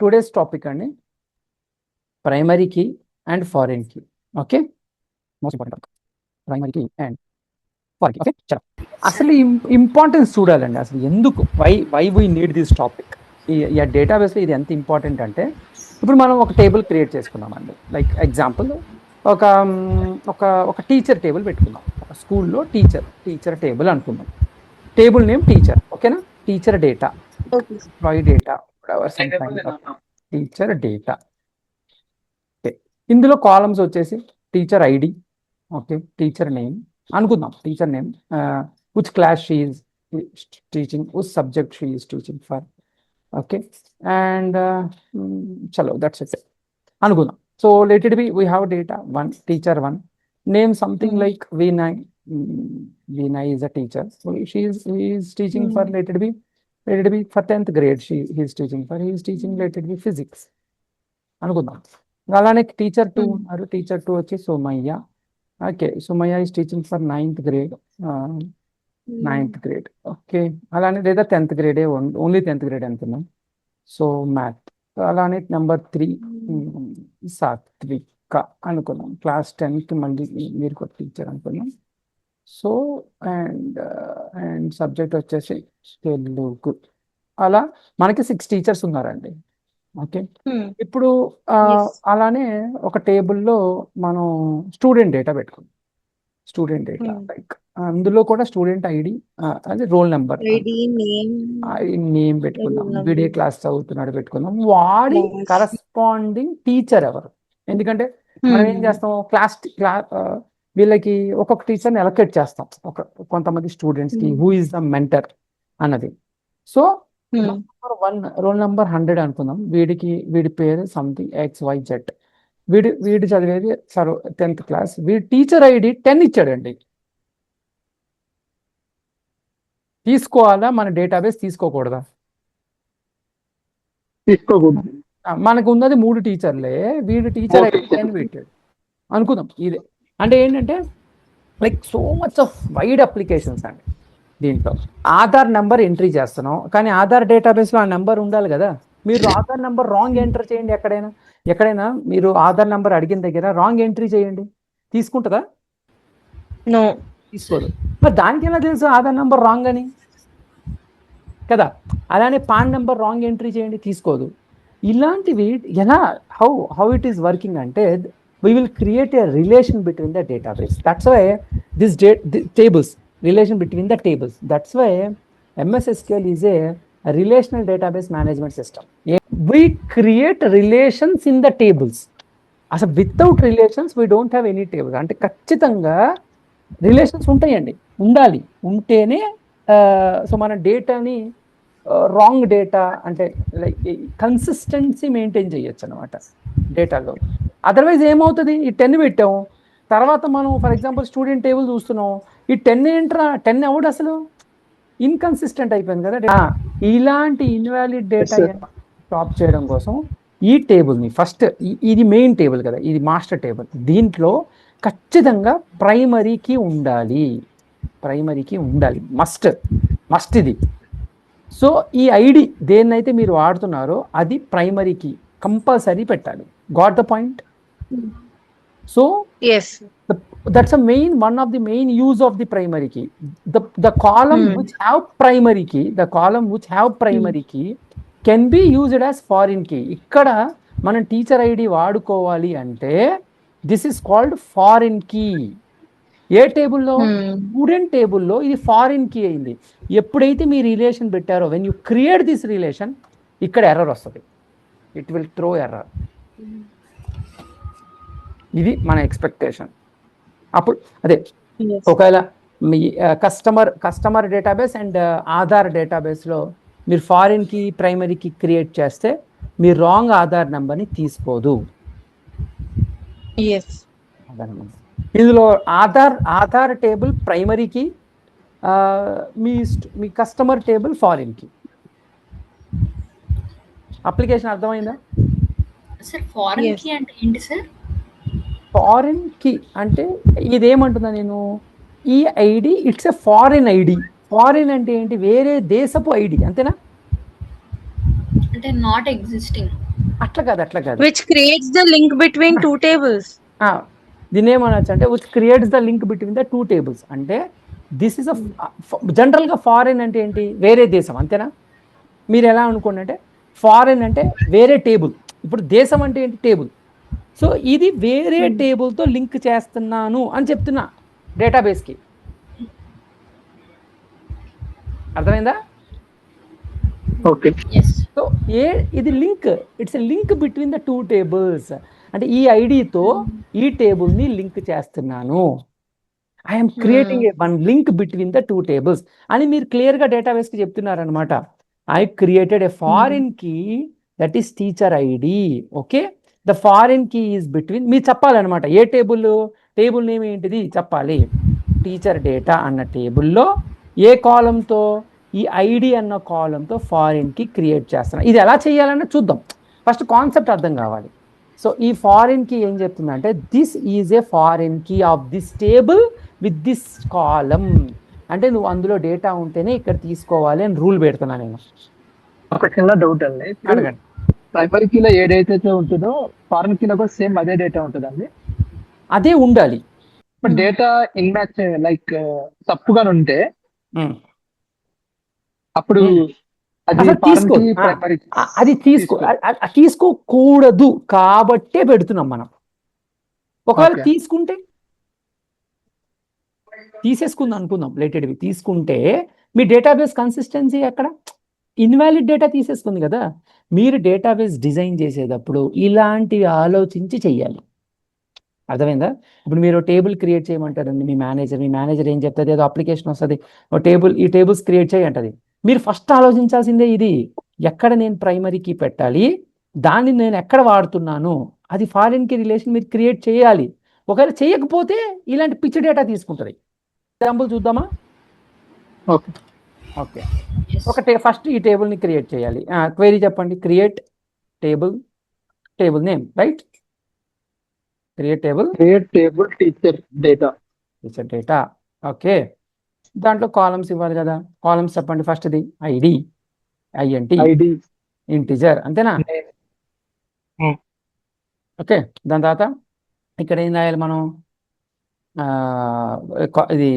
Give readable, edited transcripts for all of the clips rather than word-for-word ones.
Today's topic అండి, primary key and foreign key. Okay, most important primary key and foreign key. Okay, చలో అసలు importance చూడాలండి. అసలు ఎందుకు why we need this topic. ఈ డేటాబేస్లో ఇది ఎంత ఇంపార్టెంట్ అంటే, ఇప్పుడు మనం ఒక టేబుల్ క్రియేట్ చేసుకున్నామండి. లైక్ ఎగ్జాంపుల్ ఒక ఒక ఒక టీచర్ టేబుల్ పెట్టుకుందాం. ఒక స్కూల్లో టీచర్ టేబుల్ అనుకుందాం. Table name teacher. ఓకేనా, teacher data, employee data, teacher data. Okay, ఇందులో కాలమ్స్ వచ్చేసి teacher ID, okay, teacher name అనుకుందాం. Teacher name, which class she is teaching, which subject she is teaching for. Okay, and చలో that's it అనుకుందాం. So let it be, we have data 1, teacher 1, name something like Vinay. Vinay is a teacher, so he is teaching for, let it be for 10th grade. He is teaching let it be physics అనుకుందాం. అలానే teacher 2 ఉన్నారు. Teacher 2 వచ్చి Sumayya. Okay, Sumayya is teaching for 9th grade. 9th grade. Okay, అలానే లేదా 10th grade, only 10th grade అనుకుందాం. So math. అలానే number 3 సాత్విక అనుకున్నాం. క్లాస్ 10కి మళ్ళీ మీరు ఒక టీచర్ అనుకున్నాం. సో అండ్ సబ్జెక్ట్ వచ్చేసి తెలుగు. అలా మనకి 6 టీచర్స్ ఉన్నారండి. ఓకే, ఇప్పుడు అలానే ఒక టేబుల్లో మనం స్టూడెంట్ డేటా పెట్టుకున్నాం. స్టూడెంట్ డేటా లైక్ అందులో కూడా స్టూడెంట్ ఐడి, అదే రోల్ నెంబర్, నేమ్ పెట్టుకుందాం. వీడియో క్లాస్ చదువుతున్నాడు పెట్టుకుందాం. వాడి కరస్పాండింగ్ టీచర్ ఎవరు? ఎందుకంటే మనం ఏం చేస్తాం, వీళ్ళకి ఒక్కొక్క టీచర్ని ఎలకేట్ చేస్తాం, కొంతమంది స్టూడెంట్స్కి, హూ ఇస్ ద మెంటర్ అన్నది. సో నెంబర్ 1 రోల్ నెంబర్ 100 అనుకుందాం. వీడి పేరు సంథింగ్ XYZ. వీడు చదివేది 10th క్లాస్. వీడి టీచర్ ఐడి 10 ఇచ్చాడండి. తీసుకోవాలా మన డేటాబేస్? తీసుకోకూడదా? తీసుకోకూడదు. మనకు ఉన్నది 3 టీచర్లే. వీడి టీచర్ ఐడి 10 పెట్టాడు అనుకుందాం. ఇదే అంటే ఏంటంటే like so much of wide applications అండి. దీంట్లో ఆధార్ నెంబర్ ఎంట్రీ చేస్తున్నాం, కానీ ఆధార్ డేటాబేస్లో ఆ నెంబర్ ఉండాలి కదా. మీరు ఆధార్ నెంబర్ రాంగ్ ఎంటర్ చేయండి. ఎక్కడైనా మీరు ఆధార్ నెంబర్ అడిగిన దగ్గర రాంగ్ ఎంట్రీ చేయండి, తీసుకుంటుందా? తీసుకోదు. మరి దానికి ఎలా తెలుసు ఆధార్ నెంబర్ రాంగ్ అని కదా. అలానే పాన్ నెంబర్ రాంగ్ ఎంట్రీ చేయండి, తీసుకోదు. ఇలాంటివి ఎలా హౌ ఇట్ ఈస్ వర్కింగ్ అంటే, we will create a relation between the database. That's why this tables, relation between the tables. That's why MS SQL is a relational database management system. We create relations in the tables. అసలు without relations we don't have any table. అంటే ఖచ్చితంగా relations ఉంటాయండి, ఉండాలి. ఉంటేనే so మన డేటాని wrong data అంటే like consistency maintain చేయొచ్చు అనమాట డేటాలో. అదర్వైజ్ ఏమవుతుంది, ఈ 10 పెట్టాం, తర్వాత మనం ఫర్ ఎగ్జాంపుల్ స్టూడెంట్ టేబుల్ చూస్తున్నాం, ఈ 10 ఏంట్రా 10 ఎవడు అసలు ఇన్కన్సిస్టెంట్ అయిపోయింది కదా. ఇలాంటి ఇన్వాలిడ్ డేటా స్టాప్ చేయడం కోసం ఈ టేబుల్ని ఫస్ట్, ఇది మెయిన్ టేబుల్ కదా, ఇది మాస్టర్ టేబుల్. దీంట్లో ఖచ్చితంగా ప్రైమరీకి ఉండాలి, మస్ట్ ఇది. సో ఈ ఐడి దేన్నైతే మీరు వాడుతున్నారో అది ప్రైమరీకి కంపల్సరీ పెట్టాలి. Got the point? So that's a one of the main use of the primary key. The column which have primary key can be used as foreign key. ఇక్కడ మనం teacher ID వాడుకోవాలి అంటే this is called foreign key. ఏ టేబుల్లో? Student టేబుల్లో ఇది foreign key అయింది. ఎప్పుడైతే మీ రిలేషన్ పెట్టారో, when you create this relation, ఇక్కడ ఎర్రర్ వస్తుంది. It will throw error. ఇది మన ఎక్స్పెక్టేషన్. అప్పుడు అదే ఒకవేళ మీ కస్టమర్ డేటాబేస్ అండ్ ఆధార్ డేటాబేస్లో మీరు ఫారిన్ కీ ప్రైమరీకి క్రియేట్ చేస్తే మీరు రాంగ్ ఆధార్ నెంబర్ని తీసుకోదు. ఇందులో ఆధార్ టేబుల్ ప్రైమరీకి, మీ కస్టమర్ టేబుల్ ఫారిన్ కి. అప్లికేషన్ అర్థమైందా సార్? ఫారిన్ కీ అంటే ఏంటి సార్? ఫారిన్ కీ అంటే ఇదేమంటున్నా నేను, ఈ ID it's a foreign ID. Foreign అంటే ఏంటి? వేరే దేశపు ఐడి, అంతేనా? అంటే నాట్ ఎగ్జిస్టింగ్. అట్లా కాదు which creates the link between two tables. దీన్ని ఏమనొచ్చు అంటే which creates the link between the two tables. అంటే దిస్ ఇస్ జనరల్గా ఫారెన్ అంటే ఏంటి, వేరే దేశం, అంతేనా? మీరు ఎలా అనుకోండి అంటే ఫారెన్ అంటే వేరే టేబుల్, ఇప్పుడు దేశం అంటే ఏంటి, టేబుల్. సో ఇది వేరే టేబుల్తో లింక్ చేస్తున్నాను అని చెప్తున్నా డేటాబేస్కి. అర్థమైందా? ఓకే. సో ఇది link, it's a link between the two tables. అంటే ఈ ఐడితో ఈ టేబుల్ని లింక్ చేస్తున్నాను, I'm creating a one link between the two tables అని మీరు క్లియర్గా డేటాబేస్కి చెప్తున్నారనమాట. I created a foreign key that is teacher ID. Okay, the foreign key is between, మీరు చెప్పాలన్నమాట ఏ టేబుల్ నేమ్ ఏంటిది చెప్పాలి. టీచర్ డేటా అన్న టేబుల్లో ఏ కాలంతో, ఈ ఐడి అన్న కాలంతో ఫారిన్ కీ క్రియేట్ చేస్తున్నా. ఇది ఎలా చేయాలన్నా చూద్దాం, ఫస్ట్ కాన్సెప్ట్ అర్థం కావాలి. సో ఈ ఫారిన్ కీ ఏం చెప్తుందంటే this is a foreign key of this table with this column. అంటే నువ్వు అందులో డేటా ఉంటేనే ఇక్కడ తీసుకోవాలి అని రూల్ పెడుతున్నా నేను. ఒక చిన్న డౌట్ అండి, అడగండి. ప్రైమరీ కీలో ఏ డేటా అయితే ఉంటుందో ఫారెన్ కీలో కూడా సేమ్ అదే డేటా ఉంటుందండి? అదే ఉండాలి. But data in match like తప్పుగా ఉంటే అప్పుడు అది అది తీసుకోకూడదు కాబట్టే పెడుతున్నాం మనం. ఒకవేళ తీసుకుంటే తీసేసుకుందాం అనుకుందాం, రిలేటెడ్వి తీసుకుంటే మీ డేటాబేస్ కన్సిస్టెన్సీ ఎక్కడ, ఇన్వాలిడ్ డేటా తీసేసుకుంది కదా. మీరు డేటాబేస్ డిజైన్ చేసేటప్పుడు ఇలాంటివి ఆలోచించి చెయ్యాలి. అర్థమైందా? ఇప్పుడు మీరు టేబుల్ క్రియేట్ చేయమంటారండి మీ మేనేజర్ ఏం చెప్తుంది, ఏదో అప్లికేషన్ వస్తుంది, ఈ టేబుల్స్ క్రియేట్ చేయంటది. మీరు ఫస్ట్ ఆలోచించాల్సిందే ఇది, ఎక్కడ నేను ప్రైమరీ కీ పెట్టాలి, దాన్ని నేను ఎక్కడ వాడుతున్నాను, అది ఫారిన్ కీ రిలేషన్ మీరు క్రియేట్ చేయాలి. ఒకవేళ చేయకపోతే ఇలాంటి పిచ్చి డేటా తీసుకుంటుంది. ఎగ్జాంపుల్ చూద్దామా? ఓకే, ఫస్ట్ ఈ టేబుల్ని క్రియేట్ చేయాలి. క్వైరీ చెప్పండి, create table name, right? Create table teacher data. Okay, దాంట్లో కాలమ్స్ ఇవ్వాలి కదా. కాలమ్స్ చెప్పండి, ఫస్ట్ది ఐడి, ఇంటిజర్, అంతేనా? ఓకే, దాని తర్వాత ఇక్కడ ఏం రాయాలి మనం, ఇది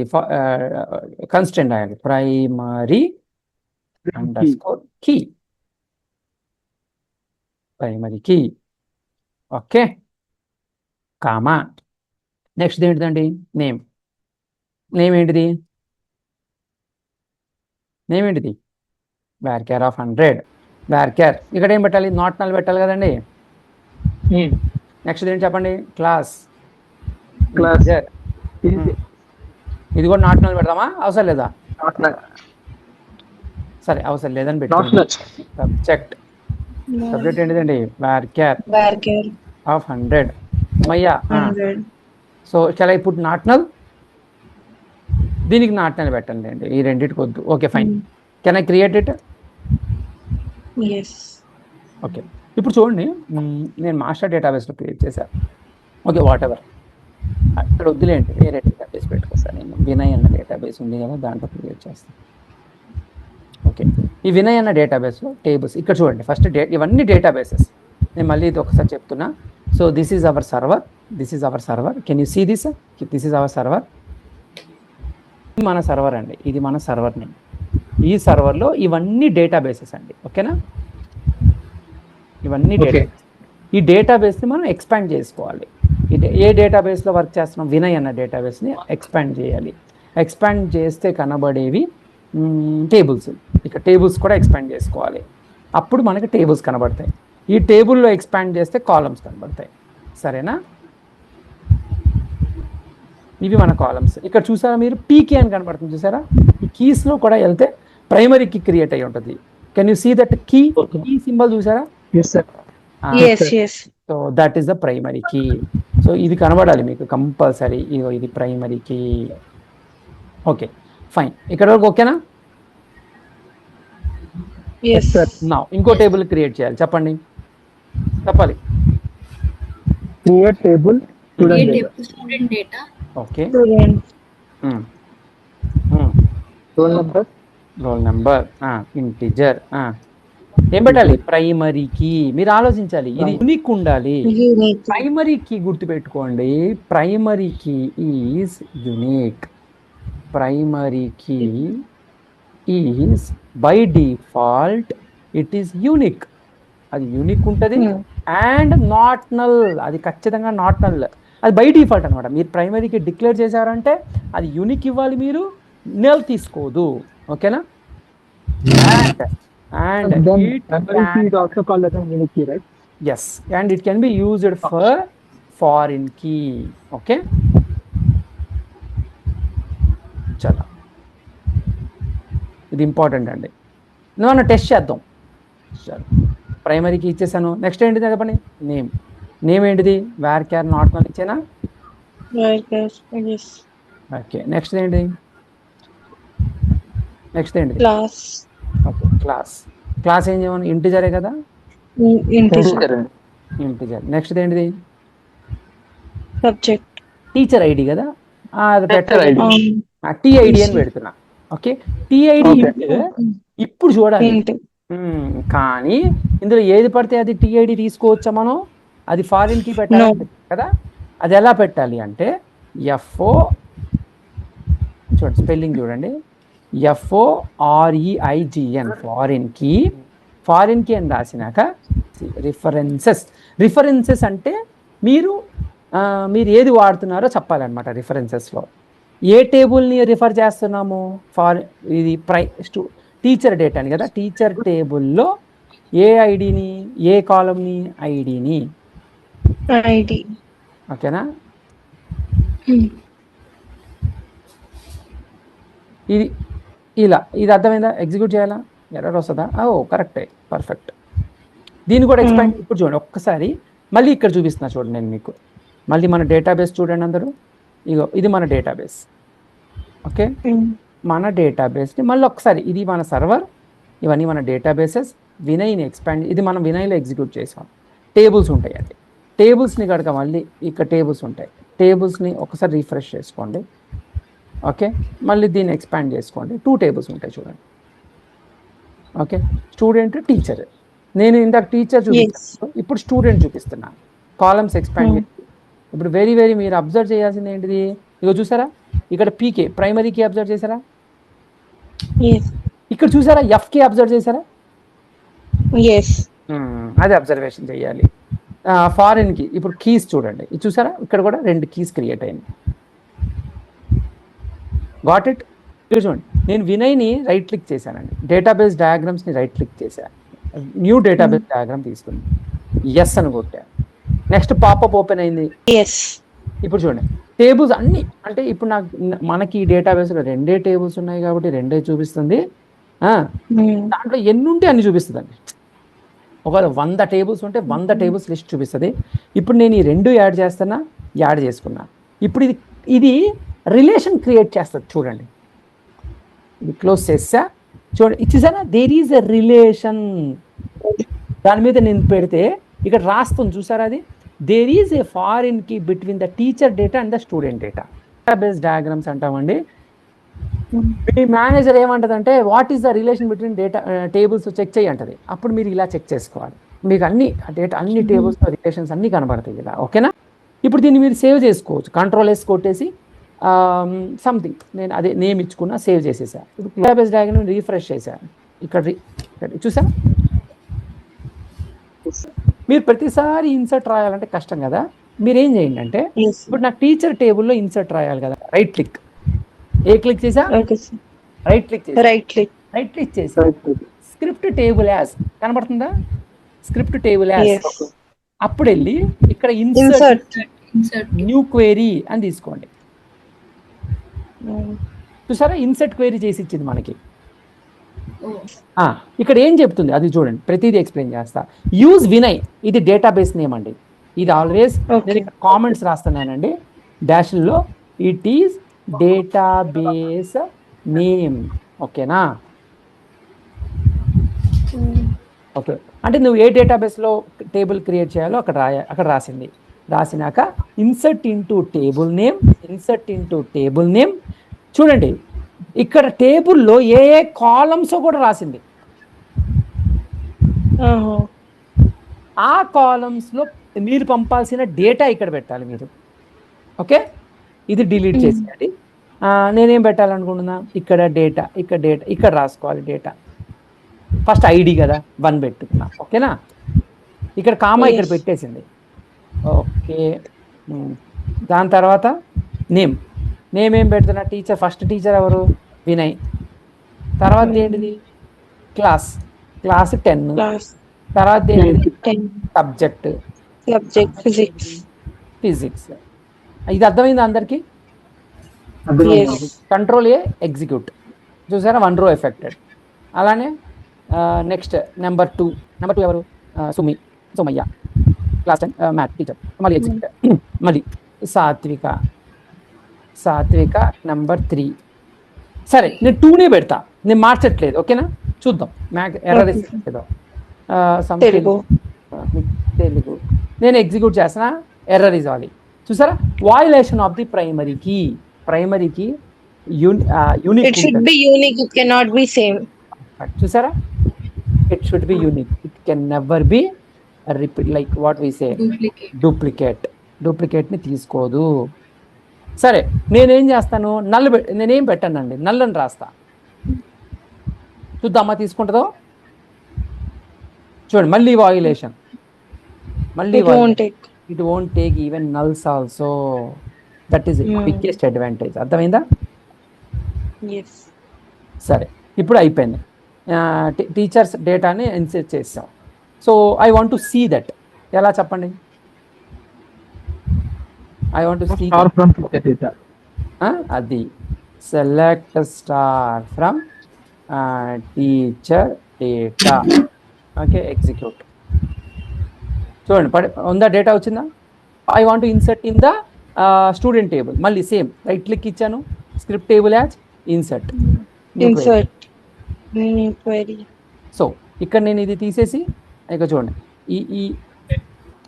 కన్స్టెంట్ రాయాలి, primary key. Okay, comma. Next ఏంటిదండి, నేమ్ ఏంటిది, varchar of 100. varchar ఇక్కడ ఏం పెట్టాలి, నాట్ నల్ పెట్టాలి కదండి. నెక్స్ట్ ఏంటి చెప్పండి, క్లాస్. ఇది కూడా నాట్ నల్ పెడదామా, అవసరం లేదా? సరే, అవసరం లేదని పెట్టి సబ్జెక్ట్ ఏంటిదండి, varchar of 100. మయ్యా, so shall I put not null, దీనికి నాట్ నల్ పెట్టండి అండి, ఈ రెండింటికి వద్దు. Okay, fine. Can I create it? Okay, ఇప్పుడు చూడండి, నేను మాస్టర్ డేటాబేస్లో క్రియేట్ చేశాను. ఓకే, వాట్ ఎవర్, ఇక్కడ వద్దులేండి, వేరే డేటాబేస్ పెట్టుకొస్తాను నేను. వినయ్ అన్న డేటాబేస్ ఉంది కదా, దాంట్లో క్రియేట్ చేస్తాను. ఓకే, ఈ వినయ్ అన్న డేటాబేస్లో టేబుల్స్ ఇక్కడ చూడండి. ఫస్ట్ ఇవన్నీ డేటాబేసెస్. నేను మళ్ళీ ఇది ఒకసారి చెప్తున్నా. So this is our server. Can you see this is our server. ఇది మన సర్వర్ అండి, ఇది మన సర్వర్ నేమ్. ఈ సర్వర్లో ఇవన్నీ డేటాబేసెస్ అండి. ఓకేనా, ఇవన్నీ డేటాబేస్. ఈ డేటాబేస్ని మనం ఎక్స్పాండ్ చేసుకోవాలి. ఏ డేటాబేస్లో వర్క్ చేస్తున్నాం, వినయ్ అన్న డేటాబేస్ని ఎక్స్పాండ్ చేయాలి. ఎక్స్పాండ్ చేస్తే కనబడేవి టేబుల్స్. ఇక టేబుల్స్ కూడా ఎక్స్పాండ్ చేసుకోవాలి, అప్పుడు మనకి టేబుల్స్ కనబడతాయి. ఈ టేబుల్లో ఎక్స్పాండ్ చేస్తే కాలమ్స్ కనబడతాయి. సరేనా? ఇవి మన కాలమ్స్. ఇక్కడ చూసారా మీరు, పీకే అని కనబడుతుంది చూసారా? ఈ కీస్లో కూడా వెళ్తే ప్రైమరీ కీ క్రియేట్ అయ్యి ఉంటుంది. Can you see that key symbol చూసారా? So that is the primary key. So ఇది కనబడాలి మీకు కంపల్సరీ, ఇది ప్రైమరీ కీ. Okay, fine. ఇక్కడ వరకు ఓకేనా? నా ఇంకో టేబుల్ క్రియేట్ చేయాలి, చెప్పండి, చెప్పాలి. Create table student data. Okay, roll number, integer. ఏం పెట్టాలి? Primary key. మీరు ఆలోచించాలి, ఇది యూనిక్ ఉండాలి. Unique. ప్రైమరీ కీ గుర్తుపెట్టుకోండి, primary key is unique. Primary key is by default it is unique. అది యూనిక్ ఉంటుంది. అండ్ నాట్ నల్, అది ఖచ్చితంగా నాట్ నల్. అది బై డిఫాల్ట్ అనమాట. మీరు ప్రైమరీకి డిక్లేర్ చేశారంటే అది యూనిక్ ఇవ్వాలి, మీరు నెల్ తీసుకోదు. ఓకేనా? And then it primary key is also called as a unique key, right? yes, and it can be used for foreign key. Okay, చలో, ఇది ఇంపార్టెంట్ అండి. మనం టెస్ట్ చేద్దాం. చలో, ప్రైమరీ కీ ఇచ్చేసాను. నెక్స్ట్ ఏంటిది చెప్పండి? నేమ్. నేమ్ ఏంటిది? వేర్ క్యార్ నాట్ నల్ ఇచ్చేనా? Yes. ఓకే, నెక్స్ట్ ఏంటిది? నెక్స్ట్ ఏంటిది? Class. Okay, class. క్లాస్ ఏం చేయమని? ఇంటిజరే కదా, Integer. ఇంటిజర్. నెక్స్ట్ ఏంటిది? Subject. టీచర్ ఐడి కదా, అది పెట్టాలి. టిఐడి అని పెడుతున్నా. ఓకే, టిఐడి ఇప్పుడు చూడాలి. కానీ ఇందులో ఏది పడితే అది టిఐడి తీసుకోవచ్చా మనం? అది ఫారిన్ కి పెట్టాలి కదా. అది ఎలా పెట్టాలి అంటే ఎఫ్ఓ, చూడండి స్పెల్లింగ్ చూడండి, FOREIGN, foreign key. Foreign key అని రాసినాక రిఫరెన్సెస్. రిఫరెన్సెస్ అంటే మీరు ఏది వాడుతున్నారో చెప్పాలన్నమాట. రిఫరెన్సెస్లో ఏ టేబుల్ని రిఫర్ చేస్తున్నాము? ఇది టీచర్ డేటా అని కదా. టీచర్ టేబుల్లో ఏ ఐడిని, ఏ కాలంని? ఐడిని. ఓకేనా? ఇది ఇలా, ఇది అర్థమైందా? ఎగ్జిక్యూట్ చేయాలా? ఎర్రర్ వస్తుందా? ఓ కరెక్టే, పర్ఫెక్ట్. దీన్ని కూడా ఎక్స్పాండ్. ఇప్పుడు చూడండి ఒక్కసారి, మళ్ళీ ఇక్కడ చూపిస్తున్నా చూడండి నేను మీకు. మళ్ళీ మన డేటాబేస్ చూడండి అందరూ. ఇగో ఇది మన డేటాబేస్. ఓకే, మన డేటాబేస్ని మళ్ళీ ఒకసారి, ఇది మన సర్వర్, ఇవన్నీ మన డేటాబేసెస్. వినయ్ని ఎక్స్పాండ్, ఇది మనం వినయ్లో ఎగ్జిక్యూట్ చేసాం. టేబుల్స్ ఉంటాయి అండి. టేబుల్స్ని కనుక మళ్ళీ ఇక్కడ టేబుల్స్ ఉంటాయి. టేబుల్స్ని ఒకసారి రీఫ్రెష్ చేసుకోండి. ఓకే, మళ్ళీ దీన్ని ఎక్స్పాండ్ చేసుకోండి. 2 టేబుల్స్ ఉంటాయి చూడండి. Okay, student, teacher. నేను ఇందాక టీచర్ చూపిస్తాను, ఇప్పుడు స్టూడెంట్ చూపిస్తున్నాను. కాలమ్స్ ఎక్స్పాండ్ చేసి ఇప్పుడు వెరీ మీరు అబ్జర్వ్ చేయాల్సింది ఏంటిది? ఇగో చూసారా, ఇక్కడ పీకే ప్రైమరీ కీ అబ్జర్వ్ చేశారా? ఇక్కడ చూసారా ఎఫ్కే అబ్జర్వ్ చేశారా? అదే అబ్జర్వేషన్ చేయాలి. ఫారిన్ కి ఇప్పుడు కీస్ చూడండి, ఇది చూసారా? ఇక్కడ కూడా 2 కీస్ క్రియేట్ అయింది. Got it? చూడండి, నేను వినయ్ని రైట్ క్లిక్ చేశానండి. డేటాబేస్ డయాగ్రామ్స్ని రైట్ క్లిక్ చేశాను. న్యూ డేటాబేస్ డయాగ్రామ్ తీసుకుంది, ఎస్ అని కొట్టాను. నెక్స్ట్ పాపప్ ఓపెన్ అయింది. ఇప్పుడు చూడండి టేబుల్స్ అన్ని, అంటే ఇప్పుడు మనకి ఈ డేటాబేస్లో 2 టేబుల్స్ ఉన్నాయి కాబట్టి 2 చూపిస్తుంది. దాంట్లో ఎన్ని ఉంటే అన్ని చూపిస్తుంది అండి. ఒకవేళ 100 టేబుల్స్ ఉంటే 100 టేబుల్స్ లిస్ట్ చూపిస్తుంది. ఇప్పుడు నేను ఈ 2 యాడ్ చేస్తున్నా, యాడ్ చేసుకున్నా. ఇప్పుడు ఇది రిలేషన్ క్రియేట్ చేస్తుంది చూడండి. ఇది క్లోజ్ చేసా చూడండి, ఇచ్చేసానా? There is a relation. దాని మీద నేను పెడితే ఇక్కడ రాస్తుంది చూసారా? అది there is a foreign key between the teacher data and the student data. Database diagrams అంటామండి. మీ మేనేజర్ ఏమంటదంటే what is the relation between data tables check చేయి అంటది. అప్పుడు మీరు ఇలా చెక్ చేసుకోవాలి. మీకు అన్ని డేటా, అన్ని టేబుల్స్ రిలేషన్స్ అన్ని కనబడతాయి ఇలా. ఓకేనా? ఇప్పుడు దీన్ని మీరు సేవ్ చేసుకోవచ్చు. Ctrl+S కొట్టేసి సంథింగ్ నేను అదే నేమ్ ఇచ్చుకున్నా, సేవ్ చేసేసా. ఇప్పుడు డేటాబేస్ డయాగ్రామ్ రీఫ్రెష్ చేశాను. ఇక్కడ చూసా? మీరు ప్రతిసారి ఇన్సర్ట్ రాయాలంటే కష్టం కదా. మీరు ఏం చేయండి అంటే, ఇప్పుడు నాకు టీచర్ టేబుల్లో ఇన్సర్ట్ రాయాలి కదా. రైట్ క్లిక్, ఏ క్లిక్ చేసా? రైట్ క్లిక్ చేసి రైట్ క్లిక్ చేసి స్క్రిప్ట్ టేబుల్ యాజ్ కనబడుతుందా? Script table as. అప్పుడు వెళ్ళి ఇక్కడ ఇన్సర్ట్ న్యూ క్వెరీ అని తీసుకోండి. చూసారా? ఇన్సర్ట్ క్వెరీ చేసి ఇచ్చింది మనకి. ఇక్కడ ఏం చెప్తుంది అది చూడండి, ప్రతిదీ ఎక్స్ప్లెయిన్ చేస్తా. యూజ్ వినయ్, ఇది డేటాబేస్ నేమ్ అండి. ఇది ఆల్వేస్ నేను ఇక్కడ కామెంట్స్ రాస్తున్నానండి డాష్లో. It is database name. ఓకేనా? ఓకే, అంటే నువ్వు ఏ డేటాబేస్లో టేబుల్ క్రియేట్ చేయాలో అక్కడ రాసింది. రాసినాక insert into table name, insert into table name. చూడండి ఇక్కడ టేబుల్లో ఏ కాలమ్స్ కూడా రాసింది. ఆ కాలమ్స్లో మీరు పంపాల్సిన డేటా ఇక్కడ పెట్టాలి మీరు. ఓకే, ఇది డిలీట్ చేసేయాలి. నేనేం పెట్టాలనుకుంటున్నా, ఇక్కడ డేటా, ఇక్కడ డేటా, ఇక్కడ రాసుకోవాలి డేటా. ఫస్ట్ ఐడి కదా 1 పెట్టుకున్నా. ఓకేనా, ఇక్కడ కామా ఇక్కడ పెట్టేసింది. ఓకే, దాని తర్వాత నేమ్ ఏం పెడుతున్నా, టీచర్, ఫస్ట్ టీచర్ ఎవరు, వినయ్. తర్వాత ఏంటిది, క్లాస్ 10. తర్వాత ఏంటిది, సబ్జెక్ట్ ఫిజిక్స్. ఇది అర్థమైంది అందరికీ? కంట్రోల్ ఏ ఎగ్జిక్యూట్, చూసారా, 1 row ఎఫెక్టెడ్. అలానే నెక్స్ట్ నెంబర్ 2 ఎవరు, సుమయ్య, క్లాస్ 10 మ్యాథ్ టీచర్. మళ్ళీ ఎగ్జిక్యూట్. మళ్ళీ సాత్విక నెంబర్ 3. సరే, నేను 2నే పెడతా, నేను మార్చట్లేదు. ఓకేనా, చూద్దాం ఎర్రర్ ఏదో. తెలుగు నేను ఎగ్జిక్యూట్ చేస్తున్నా, ఎర్రర్ ఇస్ ఆల్. చూసారా, వయలేషన్ ఆఫ్ ది ప్రైమరీకి unique. It should be unique. It cannot be same. చూసారా, it should be unique. It can never be repeat, like what we say, డూప్లికేట్ని తీసుకోదు. సరే, నేనేం చేస్తాను, నేనేం పెట్టానండి, నల్లని రాస్తా. చూద్దామా తీసుకుంటుందో. చూడండి, మళ్ళీ violation, it won't take even nulls also. That is the biggest advantage. అర్థమైందా? సరే, ఇప్పుడు అయిపోయింది. టీచర్స్ డేటాని ఇన్సర్ట్ చేస్తాం. So I want to see that. ఎలా చెప్పండి, ఐ వాంట్ టు సీ అది. Select star from teacher data. Okay, execute. చూడండి, ఉందా, డేటా వచ్చిందా? I want to insert in the student table. మళ్ళీ సేమ్, రైట్ క్లిక్ ఇచ్చాను, script table as insert. So ఇక్కడ నేను ఇది తీసేసి, ఇక చూడండి,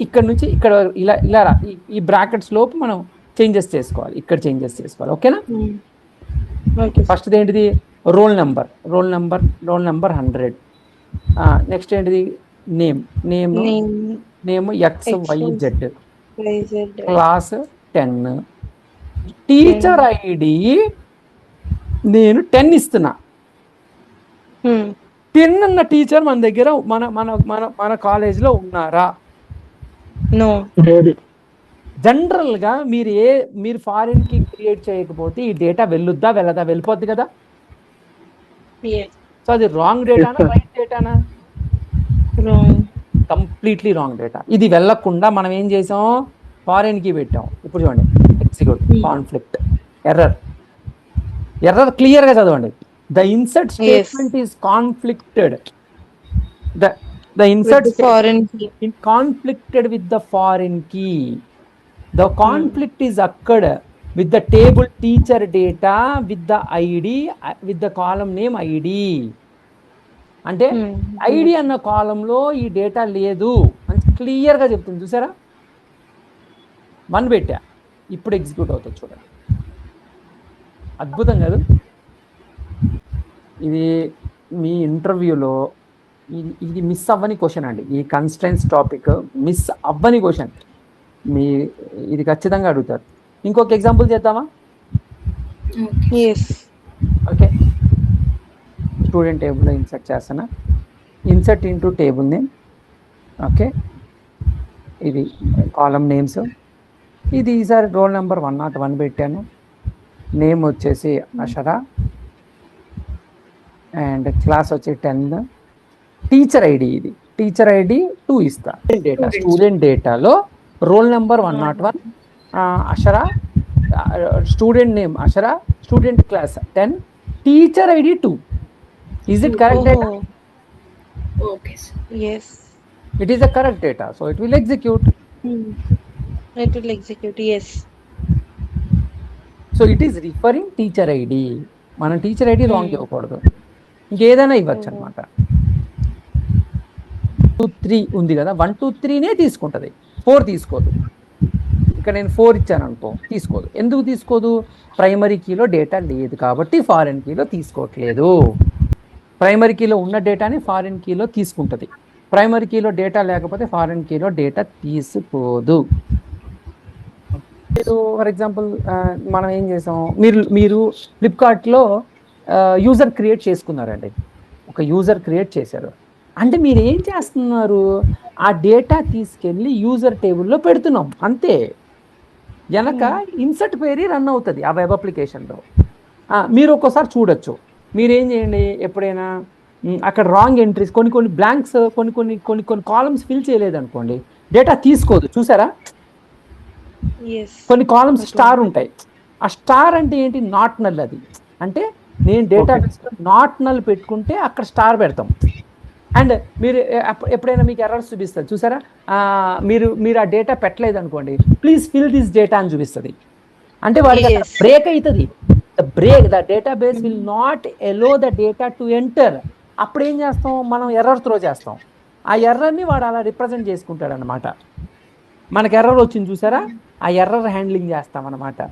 ఇక్కడ నుంచి ఇక్కడ ఇలా ఈ బ్రాకెట్స్ లోపు మనం చేంజెస్ చేసుకోవాలి. ఇక్కడ చేంజెస్ చేసుకోవాలి. ఓకేనా, ఫస్ట్ ఏంటిది, రోల్ నెంబర్ 100. నెక్స్ట్ ఏంటిది, name XYZ, class 10. Teacher ID నేను 10 ఇస్తున్నా. 10 అన్న టీచర్ మన దగ్గర మన కాలేజీలో ఉన్నారా? No. జనరల్ గా మీరు ఫారిన్ కి క్రియేట్ చేయకపోతే ఈ డేటా వెళ్ళిపోద్ది కదా. సో అది wrong డేటానా, right డేటానా? Completely wrong data. ఇది వెళ్ళకుండా మనం ఏం చేసాం, ఫారిన్ కి పెట్టాం. ఇప్పుడు చూడండి, ఎగ్జిక్యూట్, కాన్ఫ్లిక్ట్, ఎర్రర్ క్లియర్ గా చదవండి. The insert statement is conflicted. The insert conflicted with the foreign key. The conflict is occurred with the table teacher data with the ID, with the column name ID. అంటే ID అన్న కాలంలో ఈ data లేదు అని క్లియర్గా చెప్తుంది. చూసారా, 1 పెట్టా, ఇప్పుడు ఎగ్జిక్యూట్ అవుతుంది. చూడండి, అద్భుతం కాదు ఇది? మీ ఇంటర్వ్యూలో ఇది మిస్ అవ్వని క్వశ్చన్ అండి. ఈ కన్స్ట్రెంట్స్ టాపిక్ మిస్ అవ్వని క్వశ్చన్. ఇది ఖచ్చితంగా అడుగుతారు. ఇంకొక ఎగ్జాంపుల్ చేద్దామా? ఓకే, స్టూడెంట్ టేబుల్లో ఇన్సర్ట్ చేస్తానా, insert into table name. Okay, ఇది కాలమ్ నేమ్స్. ఇది ఈసారి రోల్ నెంబర్ 101 పెట్టాను. నేమ్ వచ్చేసి అషరా అండ్ క్లాస్ వచ్చి 10. టీచర్ ఐడి, ఇది టీచర్ ఐడి 2 ఇస్తా. స్టూడెంట్ డేటాలో roll number 101, Ashara, student name Ashara, student class 10, teacher ID 2. Is it correct data? Okay, sir. Yes. It is a correct data, so it will execute. It will execute, yes. So it is referring teacher ID. మనం teacher ID wrong ఇవ్వకూడదు, ఇంకేదైనా ఇవ్వచ్చు అనమాట. 2, 3 ఉంది కదా, 1, 2, 3నే తీసుకుంటుంది, 4 తీసుకోదు. ఇక్కడ నేను 4 ఇచ్చాను అనుకో, తీసుకోదు. ఎందుకు తీసుకోదు? ప్రైమరీ కీలో డేటా లేదు కాబట్టి ఫారెన్ కీలో తీసుకోవట్లేదు. ప్రైమరీ కీలో ఉన్న డేటాని ఫారిన్ కీలో తీసుకుంటుంది. ప్రైమరీ కీలో డేటా లేకపోతే ఫారెన్ కీలో డేటా తీసుకోదు. ఫర్ ఎగ్జాంపుల్ మనం ఏం చేసాం, మీరు ఫ్లిప్కార్ట్లో యూజర్ క్రియేట్ చేసుకున్నారండి, ఒక యూజర్ క్రియేట్ చేశారు అంటే మీరు ఏం చేస్తున్నారు, ఆ డేటా తీసుకెళ్ళి యూజర్ టేబుల్లో పెడుతున్నాం అంతే. వెనక ఇన్సర్ట్ క్వెరీ రన్ అవుతుంది ఆ వెబ్ అప్లికేషన్లో. మీరు ఒక్కోసారి చూడొచ్చు, మీరేం చేయండి ఎప్పుడైనా అక్కడ రాంగ్ ఎంట్రీస్, కొన్ని బ్లాంక్స్, కొన్ని కాలమ్స్ ఫిల్ చేయలేదు అనుకోండి, డేటా తీసుకోదు. చూసారా, కొన్ని కాలమ్స్ స్టార్ ఉంటాయి. ఆ స్టార్ అంటే ఏంటి, నాట్ నల్. అది అంటే నేను డేటా నాట్ నల్ పెట్టుకుంటే అక్కడ స్టార్ పెడతాం. అండ్ మీరు ఎప్పుడైనా మీకు ఎర్రర్స్ చూపిస్తుంది చూసారా, మీరు ఆ డేటా పెట్టలేదు అనుకోండి, ప్లీజ్ ఫిల్ దిస్ డేటా అని చూపిస్తుంది. అంటే వాడికి బ్రేక్ అవుతుంది, the database will not allow the data to enter. అప్పుడు ఏం చేస్తాం, మనం ఎర్రర్ త్రో చేస్తాం. ఆ ఎర్రర్ని వాడు అలా రిప్రజెంట్ చేసుకుంటాడు అనమాట. మనకు ఎర్రర్ వచ్చింది చూసారా, ఆ ఎర్రర్ హ్యాండ్లింగ్ చేస్తాం అనమాట.